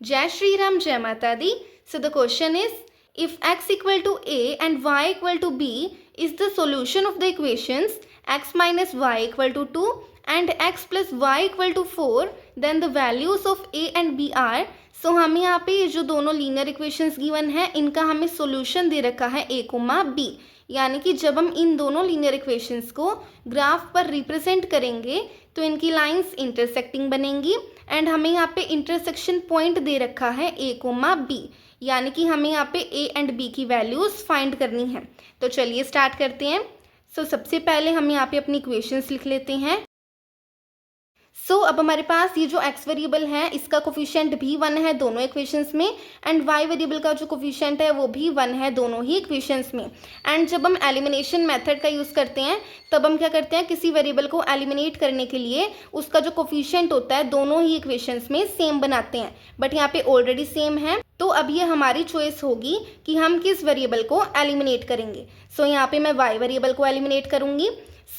Jai Shri Ram, Jai Mata Di. So the question is, if x equal to a and y equal to b is the solution of the equations x minus y equal to 2 and x plus y equal to 4, then the values of a and b are. सो हमें यहाँ पे ये जो दोनों linear equations given है इनका हमें solution दे रखा है a कोमा b, यानी कि जब हम इन दोनों लीनियर इक्वेशंस को ग्राफ पर रिप्रेजेंट करेंगे तो इनकी लाइंस इंटरसेक्टिंग बनेंगी एंड हमें यहाँ पे इंटरसेक्शन पॉइंट दे रखा है a कोमा b, यानी कि हमें यहाँ पे a एंड b की वैल्यूज़ फाइंड करनी है। तो चलिए स्टार्ट करते हैं। सो सबसे पहले हम यहाँ पे अपनी इक्वेशंस लिख लेते हैं। अब हमारे पास ये जो x वेरिएबल है इसका कोफिशिएंट भी 1 है दोनों इक्वेशंस में एंड y वेरिएबल का जो कोफिशिएंट है वो भी 1 है दोनों ही इक्वेशंस में। एंड जब हम एलिमिनेशन मेथड का यूज़ करते हैं तब हम क्या करते हैं, किसी वेरिएबल को एलिमिनेट करने के लिए उसका जो कोफिशिएंट होता है दोनों ही इक्वेशंस में सेम बनाते हैं, बट यहाँ पे ऑलरेडी सेम है। तो अब ये हमारी चॉइस होगी कि हम किस वेरिएबल को एलिमिनेट करेंगे। यहाँ पे मैं y वेरिएबल को एलिमिनेट करूँगी।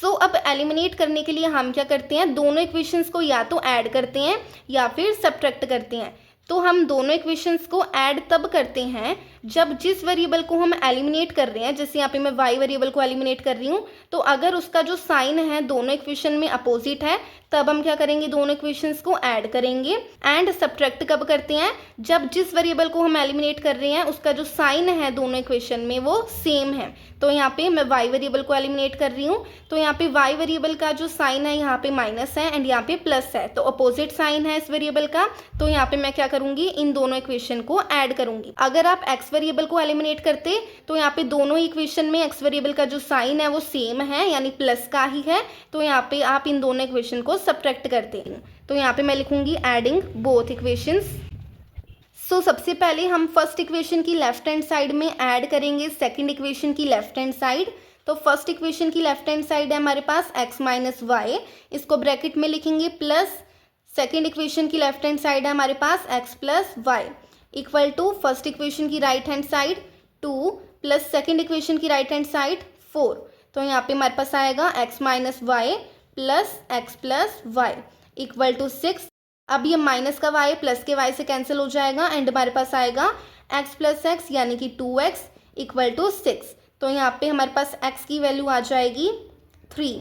अब एलिमिनेट करने के लिए हम क्या करते हैं, दोनों इक्वेशंस को या तो ऐड करते हैं या फिर सब्ट्रैक्ट करते हैं। तो हम दोनों इक्वेशंस को ऐड तब करते हैं जब जिस वेरिएबल को हम एलिमिनेट कर रहे हैं, जैसे यहाँ पे मैं y वेरिएबल को एलिमिनेट कर रही हूँ, तो अगर उसका जो साइन है दोनों इक्वेशन में अपोजिट है तब हम क्या करेंगे, दोनों इक्वेशंस को ऐड करेंगे। एंड सब्ट्रैक्ट कब करते हैं, जब जिस वेरिएबल को हम एलिमिनेट कर रहे हैं उसका जो साइन है दोनों इक्वेशन में वो सेम है। तो यहाँ पे मैं y वेरिएबल को एलिमिनेट कर रही हूँ, तो यहाँ पे y वेरिएबल का जो साइन है यहाँ पे माइनस है एंड यहाँ पे प्लस है, तो अपोजिट साइन है इस वेरिएबल का। तो यहाँ पे मैं क्या करूँगी, इन दोनों इक्वेशन को ऐड करूँगी। अगर आप x वेरिएबल को एलिमिनेट करते तो यहाँ पे दोनों इक्वेशन में x वेरिएबल का जो साइन है वो सेम है यानी प्लस का ही है, तो यहाँ पे आप इन दोनों इक्वेशन को सब्ट्रैक्ट करते हैं। तो यहाँ पे मैं लिखूंगी एडिंग बोथ इक्वेशंस। सबसे पहले हम फर्स्ट इक्वेशन की लेफ्ट हैंड साइड में ऐड करेंगे सेकंड इक्वेशन की लेफ्ट हैंड साइड। तो फर्स्ट इक्वेशन की लेफ्ट हैंड साइड है हमारे पास x माइनस वाई, इसको ब्रैकेट में लिखेंगे, प्लस सेकंड इक्वेशन की लेफ्ट हैंड साइड है हमारे पास x plus Y equal to first equation की right hand side 2 plus second equation की राइट हैंड साइड 4। तो यहाँ पे हमारे पास आएगा x minus y plus x plus Y equal to 6। अब ये माइनस का y प्लस के y से कैंसिल हो जाएगा एंड हमारे पास आएगा x प्लस एक्स यानी कि 2x इक्वल टू 6। तो यहाँ पे हमारे पास x की वैल्यू आ जाएगी 3।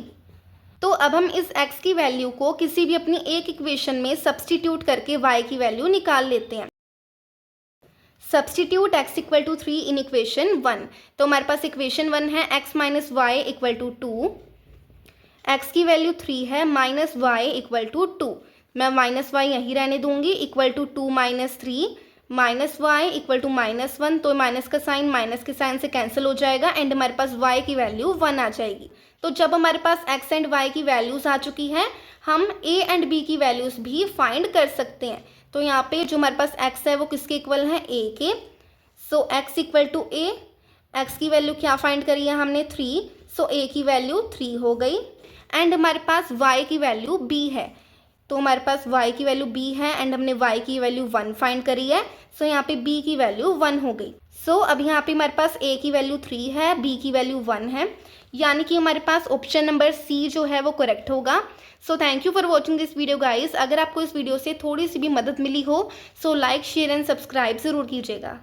तो अब हम इस x की वैल्यू को किसी भी अपनी एक इक्वेशन में सब्सटीट्यूट करके y की वैल्यू निकाल लेते हैं। Substitute x equal to 3 in equation 1। तो हमारे पास इक्वेशन 1 है x minus y equal to 2, x की वैल्यू 3 है, माइनस वाई इक्वल टू 2, मैं माइनस वाई यहीं रहने दूंगी, equal to 2 minus 3 minus y equal to minus 1। तो माइनस का साइन माइनस के साइन से कैंसिल हो जाएगा एंड हमारे पास y की वैल्यू 1 आ जाएगी। तो जब हमारे पास x एंड y की वैल्यूज़ आ चुकी हैं हम a एंड b की वैल्यूज़ भी फाइंड कर सकते हैं। तो यहाँ पे जो हमारे पास x है वो किसके इक्वल है, a के। x equal to a, x की वैल्यू क्या फाइंड करी है हमने 3, a की वैल्यू 3 हो गई एंड हमारे पास y की वैल्यू b है। तो हमारे पास y की वैल्यू b है एंड हमने y की वैल्यू 1 फाइंड करी है, यहाँ पे b की वैल्यू 1 हो गई। अब यहाँ पे हमारे पास a की वैल्यू 3 है, b की वैल्यू 1 है, यानी कि हमारे पास ऑप्शन नंबर C जो है वो करेक्ट होगा। Thank you for watching this video guys. अगर आपको इस वीडियो से थोड़ी सी भी मदद मिली हो लाइक शेयर एंड सब्सक्राइब ज़रूर कीजिएगा।